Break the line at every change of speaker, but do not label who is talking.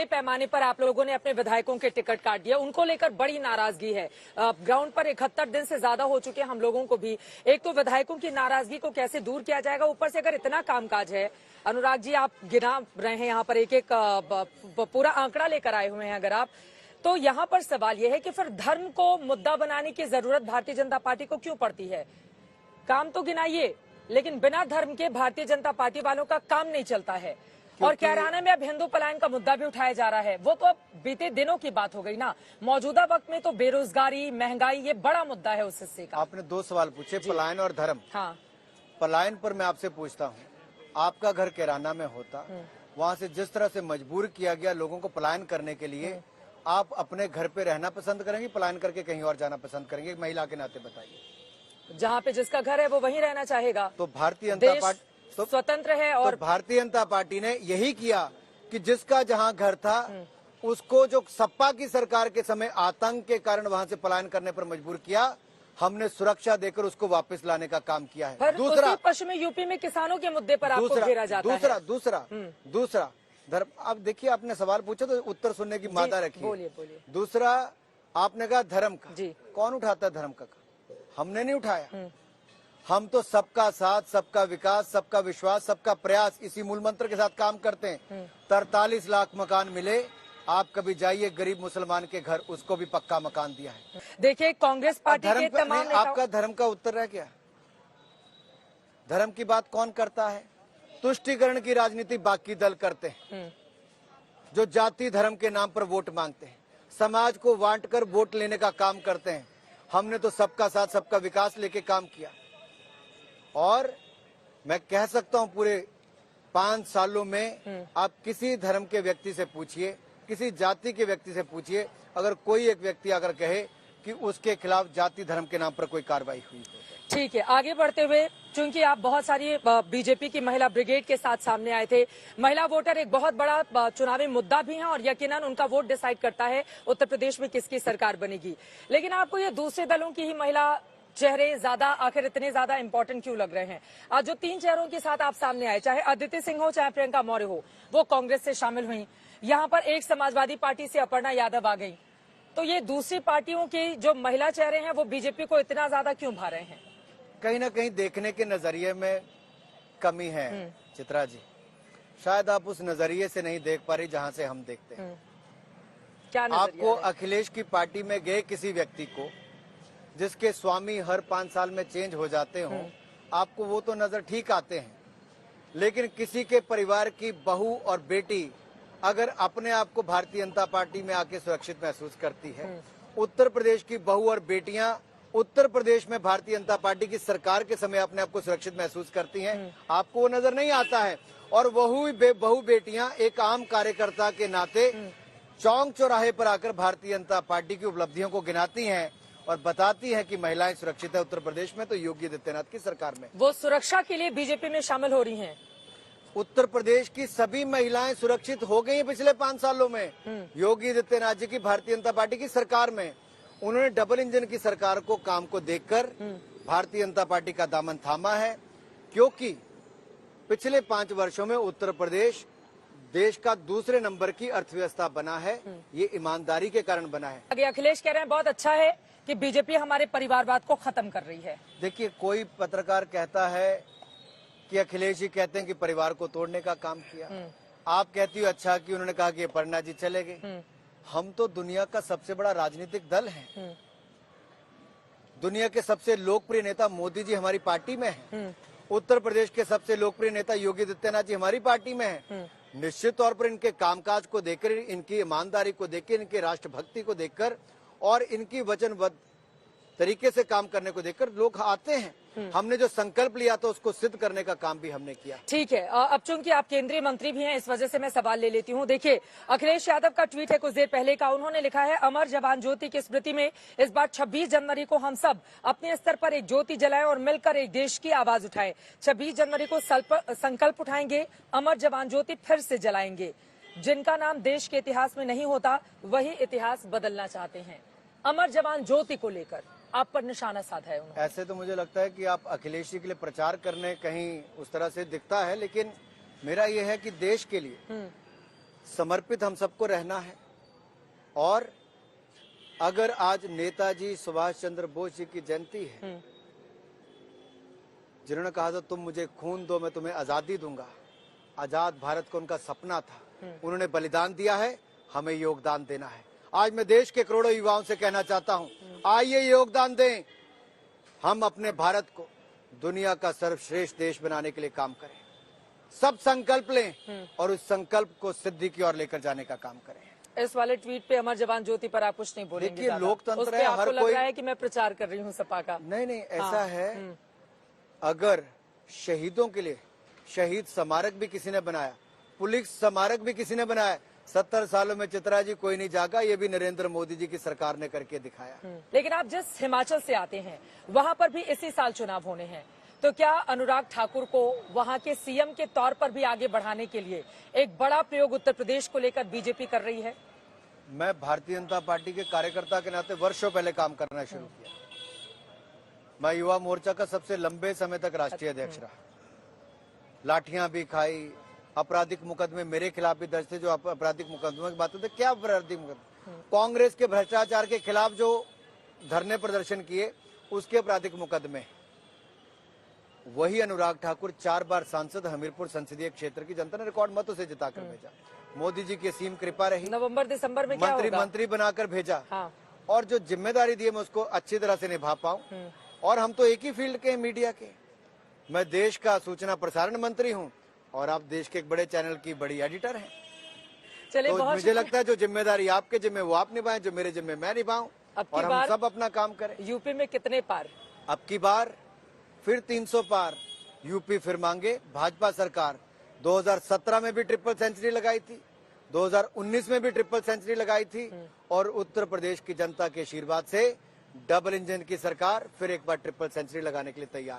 बड़े पैमाने पर आप लोगों ने अपने विधायकों के टिकट काट दिया, उनको लेकर बड़ी नाराजगी है। ग्राउंड पर 71 दिन से ज्यादा हो चुके हैं हम लोगों को भी। एक तो विधायकों की नाराजगी को कैसे दूर किया जाएगा, ऊपर से अगर इतना कामकाज है, अनुराग जी आप गिना रहे हैं यहाँ पर एक एक पूरा आंकड़ा लेकर आए हुए हैं अगर आप, तो यहाँ पर सवाल यह है कि फिर धर्म को मुद्दा बनाने की जरूरत भारतीय जनता पार्टी को क्यों पड़ती है? काम तो गिनाइए, लेकिन बिना धर्म के भारतीय जनता पार्टी वालों का काम नहीं चलता है। और कैराना में अब हिंदू पलायन का मुद्दा भी उठाया जा रहा है, वो तो अब बीते दिनों की बात हो गई ना। मौजूदा वक्त में तो बेरोजगारी, महंगाई ये बड़ा मुद्दा है उस हिस्से का।
आपने दो सवाल पूछे, पलायन और धर्म।
हाँ,
पलायन पर मैं आपसे पूछता हूँ, आपका घर कैराना में होता, वहाँ से जिस तरह से मजबूर किया गया लोगों को पलायन करने के लिए, आप अपने घर पे रहना पसंद करेंगे, पलायन करके कहीं और जाना पसंद करेंगे? महिला के नाते बताइए।
जहाँ पे जिसका घर है वो वहीं रहना चाहेगा।
तो भारतीय जनता पार्टी
स्वतंत्र है और
भारतीय जनता पार्टी ने यही किया कि जिसका जहां घर था उसको जो सपा की सरकार के समय आतंक के कारण वहां से पलायन करने पर मजबूर किया, हमने सुरक्षा देकर उसको वापस लाने का काम किया है।
दूसरा, पश्चिमी यूपी में किसानों के मुद्दे पर आपको घेरा जाता है।
दूसरा धर्म। अब देखिए, आपने सवाल पूछा तो उत्तर सुनने की मादा रखी।
बोलिए।
दूसरा आपने कहा धर्म का।
जी, कौन
उठाता है धर्म का? हमने नहीं उठाया। हम तो सबका साथ, सबका विकास, सबका विश्वास, सबका प्रयास, इसी मूल मंत्र के साथ काम करते हैं। 43 लाख मकान मिले। आप कभी जाइए गरीब मुसलमान के घर, उसको भी पक्का मकान दिया है।
देखिए, कांग्रेस पार्टी के तमाम
आपका धर्म का उत्तर रह गया। धर्म की बात कौन करता है? तुष्टीकरण की राजनीति बाकी दल करते हैं, जो जाति धर्म के नाम पर वोट मांगते हैं, समाज को बांट कर वोट लेने का काम करते हैं। हमने तो सबका साथ, सबका विकास लेके काम किया। और मैं कह सकता हूं पूरे 5 सालों में आप किसी धर्म के व्यक्ति से पूछिए, किसी जाति के व्यक्ति से पूछिए, अगर कोई एक व्यक्ति अगर कहे कि उसके खिलाफ जाति धर्म के नाम पर कोई कार्रवाई हुई।
ठीक है, आगे बढ़ते हुए, चूंकि आप बहुत सारी बीजेपी की महिला ब्रिगेड के साथ सामने आए थे, महिला वोटर एक बहुत बड़ा चुनावी मुद्दा भी है और यकीनन उनका वोट डिसाइड करता है उत्तर प्रदेश में किसकी सरकार बनेगी। लेकिन आपको ये दूसरे दलों की ही महिला चेहरे ज्यादा, आखिर इतने ज्यादा इंपॉर्टेंट क्यों लग रहे हैं? आज जो 3 चेहरों के साथ आप सामने आए, चाहे अदिति सिंह हो, चाहे प्रियंका मौर्य हो, वो कांग्रेस से शामिल हुई। यहाँ पर एक समाजवादी पार्टी से अपर्णा यादव आ गई। तो ये दूसरी पार्टियों के जो महिला चेहरे हैं वो बीजेपी को इतना ज्यादा क्यों भा रहे हैं?
कहीं ना कहीं देखने के नजरिए में कमी है चित्रा जी। शायद आप उस नजरिए से नहीं देख पा रही जहाँ से हम देखते हैं।
क्या
आपको अखिलेश की पार्टी में गए किसी व्यक्ति को जिसके स्वामी हर 5 साल में चेंज हो जाते हों, आपको वो तो नजर ठीक आते हैं, लेकिन किसी के परिवार की बहू और बेटी अगर अपने आप को भारतीय जनता पार्टी में आके सुरक्षित महसूस करती है, उत्तर प्रदेश की बहू और बेटियां उत्तर प्रदेश में भारतीय जनता पार्टी की सरकार के समय अपने आप को सुरक्षित महसूस करती हैं, आपको वो नजर नहीं आता है। और बहू बेटियां एक आम कार्यकर्ता के नाते चौक चौराहे पर आकर भारतीय जनता पार्टी की उपलब्धियों को गिनाती हैं और बताती है कि महिलाएं सुरक्षित है उत्तर प्रदेश में, तो योगी आदित्यनाथ की सरकार में।
वो सुरक्षा के लिए बीजेपी में शामिल हो रही हैं।
उत्तर प्रदेश की सभी महिलाएं सुरक्षित हो गई हैं पिछले 5 सालों में योगी आदित्यनाथ जी की भारतीय जनता पार्टी की सरकार में। उन्होंने डबल इंजन की सरकार को काम को देखकर भारतीय जनता पार्टी का दामन थामा है, क्योंकि पिछले 5 वर्षों में उत्तर प्रदेश देश का दूसरे नंबर की अर्थव्यवस्था बना है। ये ईमानदारी के कारण बना है।
आगे अखिलेश कह रहे हैं बहुत अच्छा है कि बीजेपी हमारे परिवारवाद को खत्म कर रही है।
देखिए, कोई पत्रकार कहता है कि अखिलेश जी कहते हैं कि परिवार को तोड़ने का काम किया। आप कहती हो अच्छा कि उन्होंने कहा कि अपर्णा जी चले गए। हम तो दुनिया का सबसे बड़ा राजनीतिक दल है। दुनिया के सबसे लोकप्रिय नेता मोदी जी हमारी पार्टी में है। उत्तर प्रदेश के सबसे लोकप्रिय नेता योगी आदित्यनाथ जी हमारी पार्टी में है। निश्चित तौर पर इनके कामकाज को देखकर, इनकी ईमानदारी को देखकर, इनके राष्ट्रभक्ति को देखकर और इनकी वचनबद्ध तरीके से काम करने को देखकर लोग आते हैं। हमने जो संकल्प लिया था उसको सिद्ध करने का काम भी हमने किया।
ठीक है, अब चूंकि आप केंद्रीय मंत्री भी हैं, इस वजह से मैं सवाल ले लेती हूं। देखिए, अखिलेश यादव का ट्वीट है कुछ देर पहले का। उन्होंने लिखा है, अमर जवान ज्योति की स्मृति में इस बार 26 जनवरी को हम सब अपने स्तर पर एक ज्योति जलाएं और मिलकर एक देश की आवाज उठाएं। 26 जनवरी को संकल्प उठाएंगे, अमर जवान ज्योति फिर से जलाएंगे। जिनका नाम देश के इतिहास में नहीं होता वही इतिहास बदलना चाहते हैं। अमर जवान ज्योति को लेकर आप पर निशाना साधा है उन्होंने।
ऐसे तो मुझे लगता है कि आप अखिलेश जी के लिए प्रचार करने कहीं उस तरह से दिखता है, लेकिन मेरा यह है कि देश के लिए समर्पित हम सबको रहना है। और अगर आज नेताजी सुभाष चंद्र बोस जी की जयंती है, जिन्होंने कहा था तुम मुझे खून दो मैं तुम्हें आजादी दूंगा, आजाद भारत को उनका सपना था, उन्होंने बलिदान दिया है, हमें योगदान देना है। आज मैं देश के करोड़ों युवाओं से कहना चाहता हूं, आइए योगदान दें, हम अपने भारत को दुनिया का सर्वश्रेष्ठ देश बनाने के लिए काम करें। सब संकल्प लें और उस संकल्प को सिद्धि की ओर लेकर जाने का काम करें।
इस वाले ट्वीट पे अमर जवान ज्योति पर आप कुछ नहीं बोलेंगे?
देखिए, लोकतंत्र
उस पे
है,
आपको
हर
लग
कोई
रहा है कि मैं प्रचार कर रही हूँ सपा का?
नहीं, ऐसा है, अगर शहीदों के लिए शहीद स्मारक भी किसी ने बनाया, पुलिस स्मारक भी किसी ने बनाया, 70 सालों में चित्रा जी कोई नहीं जागा, ये भी नरेंद्र मोदी जी की सरकार ने करके दिखाया।
लेकिन आप जिस हिमाचल से आते हैं वहां पर भी इसी साल चुनाव होने हैं, तो क्या अनुराग ठाकुर को वहां के सीएम के तौर पर भी आगे बढ़ाने के लिए एक बड़ा प्रयोग उत्तर प्रदेश को लेकर बीजेपी कर रही है?
मैं भारतीय जनता पार्टी के कार्यकर्ता के नाते वर्षों पहले काम करना शुरू किया। मैं युवा मोर्चा का सबसे लंबे समय तक राष्ट्रीय अध्यक्ष रहा। लाठियां भी खाई, आपराधिक मुकदमे मेरे खिलाफ भी दर्ज थे। जो आपराधिक मुकदमों की बात होती, क्या आपराधिक मुकदमे? कांग्रेस के भ्रष्टाचार के खिलाफ जो धरने प्रदर्शन किए, उसके आपराधिक मुकदमे। वही अनुराग ठाकुर 4 बार सांसद, हमीरपुर संसदीय क्षेत्र की जनता ने रिकॉर्ड मतों से जिताकर भेजा। मोदी जी की असीम कृपा रही,
नवंबर दिसंबर में क्या होगा?
मंत्री बनाकर भेजा।
हाँ।
और जो जिम्मेदारी दी है मैं उसको अच्छी तरह से निभा पाऊं। और हम तो एक ही फील्ड के, मीडिया के। मैं देश का सूचना प्रसारण मंत्री हूं और आप देश के एक बड़े चैनल की बड़ी एडिटर हैं।
चलिए,
तो मुझे लगता है जो जिम्मेदारी आपके जिम्मे वो आप निभाएं, जो मेरे जिम्मे मैं निभाऊं, और हम सब अपना काम करें।
यूपी में कितने पार?
अब की बार फिर 300 पार यूपी फिर मांगे भाजपा सरकार। 2017 में भी ट्रिपल सेंचुरी लगाई थी, 2019 में भी ट्रिपल सेंचुरी लगाई थी, और उत्तर प्रदेश की जनता के आशीर्वाद से डबल इंजन की सरकार फिर एक बार ट्रिपल सेंचुरी लगाने के लिए तैयार है।